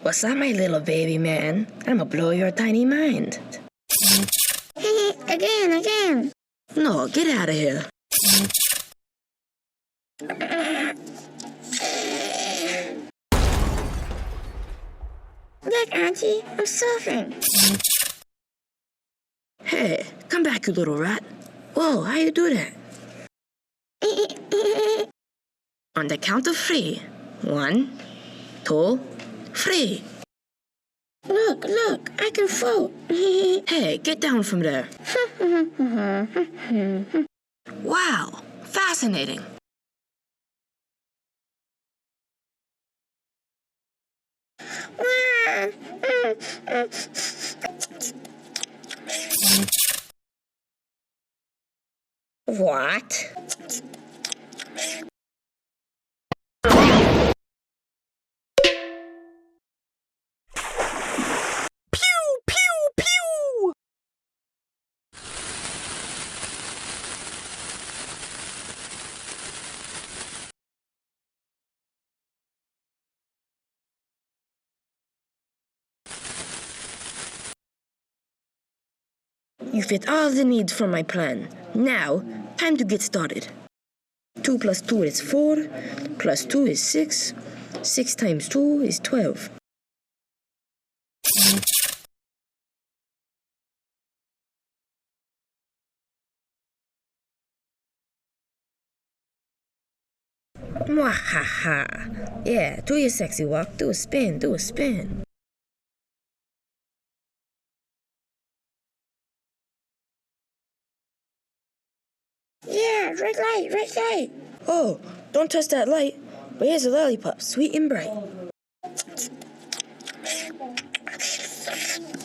What's up, my little baby man? I'ma blow your tiny mind. Again. No, get out of here. Look, Auntie, I'm surfing. Hey, come back, you little rat. Whoa, how you do that? On the count of 3. 1, 2, 3. Look, I can float. Hey, get down from there. Wow, fascinating. What? You fit all the needs for my plan. Now, time to get started. 2 plus 2 is 4, plus 2 is 6, 6 times 2 is 12. Mwahaha. Yeah, do your sexy walk, do a spin. Yeah, red light. Oh, don't touch that light. But here's a lollipop, sweet and bright.